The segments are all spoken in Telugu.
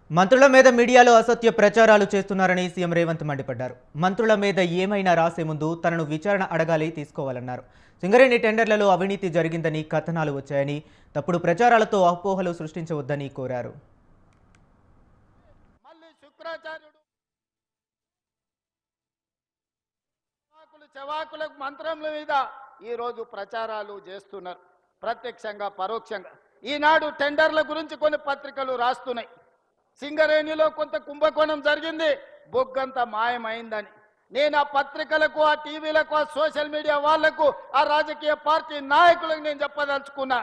మంత్రుల మీద మీడియాలో అసత్య ప్రచారాలు చేస్తున్నారని సీఎం రేవంత్ మండిపడ్డారు. మంత్రుల మీద ఏమైనా రాసే ముందు తనను విచారణ అడగాలి, తీసుకోవాలన్నారు. సింగరేణి టెండర్లలో అవినీతి జరిగిందని కథనాలు వచ్చాయని, తప్పుడు ప్రచారాలతో అపోహలు సృష్టించవద్దని కోరారు. చవాకులకు మంత్రముల మీద ఈ రోజు ప్రచారాలు చేస్తున్నారు, ప్రత్యక్షంగా పరోక్షంగా. ఈనాడు టెండర్ల గురించి కొన్ని పత్రికలు రాస్తున్నాయి. సింగరేణిలో కొంత కుంభకోణం జరిగింది, బొగ్గంతా మాయమైందని. నేను ఆ పత్రికలకు, ఆ టీవీలకు, ఆ సోషల్ మీడియా వాళ్లకు, ఆ రాజకీయ పార్టీ నాయకులకు నేను చెప్పదలుచుకున్నా,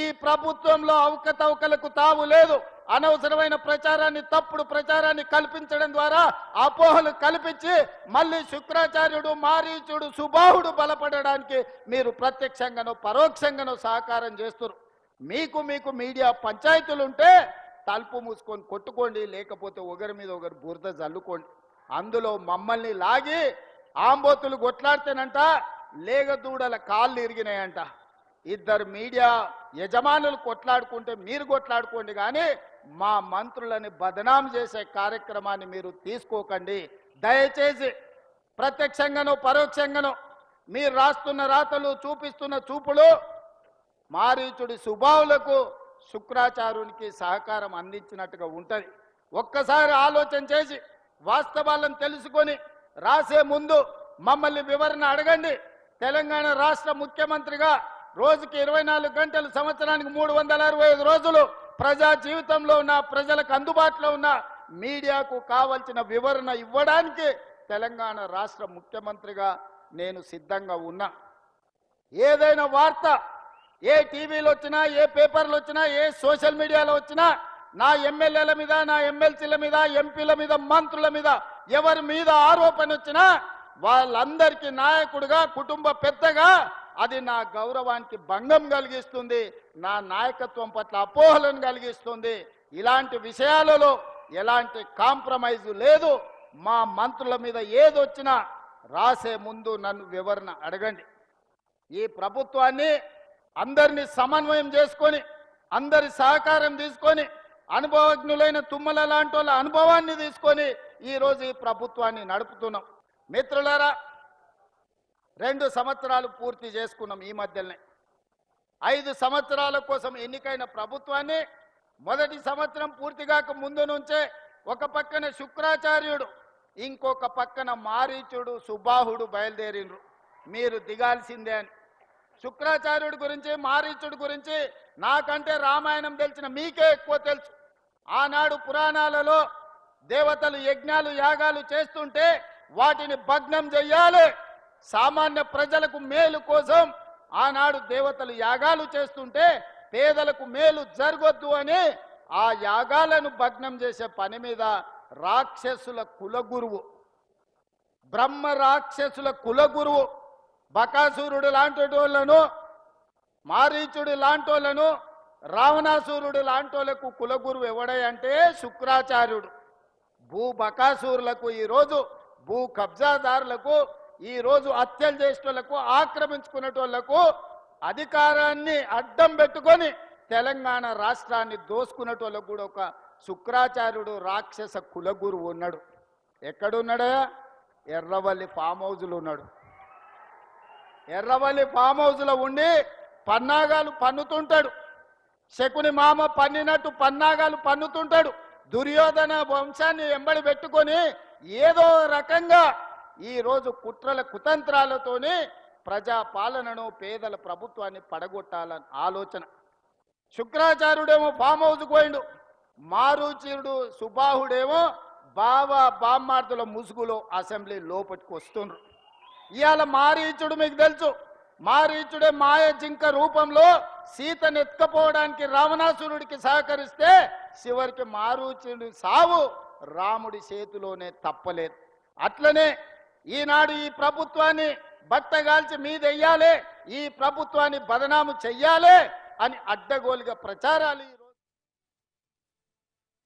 ఈ ప్రభుత్వంలో అవకతవకలకు తావు లేదు. అనవసరమైన ప్రచారాన్ని, తప్పుడు ప్రచారాన్ని కల్పించడం ద్వారా అపోహలు కల్పించి మళ్ళీ శుక్రాచార్యుడు, మారీచుడు, సుబాహుడు బలపడడానికి మీరు ప్రత్యక్షంగానో పరోక్షంగానో సహకారం చేస్తున్నారు. మీకు మీడియా పంచాయతీలుంటే తలుపు మూసుకొని కొట్టుకోండి, లేకపోతే ఒకరి మీద ఒకరు బురద జల్లుకోండి. అందులో మమ్మల్ని లాగి ఆంబోతులు కొట్లాడితేనంట లేగదూడల కాళ్ళు ఇరిగినాయంట. ఇద్దరు మీడియా యజమానులు కొట్లాడుకుంటే మీరు కొట్లాడుకోండి, కానీ మా మంత్రులని బదనాం చేసే కార్యక్రమాన్ని మీరు తీసుకోకండి. దయచేసి ప్రత్యక్షంగానో పరోక్షంగానో మీరు రాస్తున్న రాతలు, చూపిస్తున్న చూపులు మారీచుడి సుబావులకు, శుక్రాచార్యునికి సహకారం అందించినట్టుగా ఉంటుంది. ఒక్కసారి ఆలోచన చేసి వాస్తవాలను తెలుసుకొని రాసే ముందు మమ్మల్ని వివరణ అడగండి. తెలంగాణ రాష్ట్ర ముఖ్యమంత్రిగా రోజుకి 24 గంటలు, సంవత్సరానికి 365 రోజులు ప్రజా జీవితంలో ఉన్న ప్రజలకు అందుబాటులో ఉన్న మీడియాకు కావాల్సిన వివరణ ఇవ్వడానికి తెలంగాణ రాష్ట్ర ముఖ్యమంత్రిగా నేను సిద్ధంగా ఉన్నా. ఏదైనా వార్త ఏ టీవీలో వచ్చినా, ఏ పేపర్లు వచ్చినా, ఏ సోషల్ మీడియాలో వచ్చినా నా ఎమ్మెల్యేల మీద, నా ఎమ్మెల్సీల మీద, ఎంపీల మీద, మంత్రుల మీద ఎవరి మీద ఆరోపణ వచ్చినా వాళ్ళందరికీ నాయకుడిగా, కుటుంబ పెద్దగా అది నా గౌరవానికి భంగం కలిగిస్తుంది, నా నాయకత్వం పట్ల అపోహలను కలిగిస్తుంది. ఇలాంటి విషయాలలో ఎలాంటి కాంప్రమైజ్ లేదు. మా మంత్రుల మీద ఏదొచ్చినా రాసే ముందు నన్ను వివరణ అడగండి. ఈ ప్రభుత్వాన్ని అందరినీ సమన్వయం చేసుకొని, అందరి సహకారం తీసుకొని, అనుభవజ్ఞులైన తుమ్మల లాంటి వాళ్ళ అనుభవాన్ని తీసుకొని ఈరోజు ఈ ప్రభుత్వాన్ని నడుపుతున్నాం. మిత్రులారా, 2 సంవత్సరాలు పూర్తి చేసుకున్నాం. ఈ మధ్యలోనే 5 సంవత్సరాల కోసం ఎన్నికైన ప్రభుత్వాన్ని మొదటి సంవత్సరం పూర్తిగాక ముందు నుంచే ఒక పక్కన శుక్రాచార్యుడు, ఇంకొక పక్కన మారీచుడు, సుబాహుడు బయలుదేరిండ్రు మీరు దిగాల్సిందే అని. శుక్రాచార్యుడి గురించి, మారీచుడి గురించి నాకంటే రామాయణం తెలిసిన మీకే ఎక్కువ తెలుసు. ఆనాడు పురాణాలలో దేవతలు యజ్ఞాలు, యాగాలు చేస్తుంటే వాటిని భగ్నం చెయ్యాలి, సామాన్య ప్రజలకు మేలు కోసం ఆనాడు దేవతలు యాగాలు చేస్తుంటే పేదలకు మేలు జరగొద్దు అని ఆ యాగాలను భగ్నం చేసే పని మీద రాక్షసుల కులగురువు, బ్రహ్మ రాక్షసుల కులగురువు బకాసురుడు లాంటి వాళ్ళను, మారీచుడు లాంటి వాళ్ళను, రావణాసురుడు లాంటి వాళ్ళకు కులగురువు ఎవడంటే శుక్రాచార్యుడు. భూ బకాసురులకు, ఈరోజు భూ కబ్జాదారులకు, ఈరోజు హత్యలు చేసేటోళ్లకు, ఆక్రమించుకునేటోళ్లకు అధికారాన్ని అడ్డం పెట్టుకొని తెలంగాణ రాష్ట్రాన్ని దోసుకునేటోళ్ళకు కూడా ఒక శుక్రాచార్యుడు రాక్షస కులగురువు ఉన్నాడు. ఎక్కడున్నాడా? ఎర్రవల్లి ఫామ్ హౌజ్లో ఉన్నాడు. ఎర్రవల్లి ఫామ్ హౌజ్లో ఉండి పన్నాగాలు పన్నుతుంటాడు. శకుని మామ పన్నినట్టు పన్నాగాలు పన్నుతుంటాడు. దుర్యోధన వంశాన్ని ఎంబడి పెట్టుకొని ఏదో రకంగా ఈరోజు కుట్రల కుతంత్రాలతోని ప్రజా పాలనను, పేదల ప్రభుత్వాన్ని పడగొట్టాలని ఆలోచన. శుక్రాచార్యుడేమో ఫామ్ హౌస్కి పోయిండు, మారుచుడు, సుబాహుడేమో బామ్మార్దుల ముసుగులో అసెంబ్లీ లోపలికి వస్తుండ్రు. ఇవాళ మారీచుడు మీకు తెలుసు, మారీచుడే మాయ జింక రూపంలో సీతను ఎత్తుకపోవడానికి రావణాసురుడికి సహకరిస్తే చివరికి మారీచుడి సావు రాముడి చేతిలోనే తప్పలేదు. అట్లనే ఈనాడు ఈ ప్రభుత్వాన్ని బట్టగాల్చి మీదెయ్యాలి, ఈ ప్రభుత్వాన్ని బదనాము చెయ్యాలి అని అడ్డగోలుగా ప్రచారాలు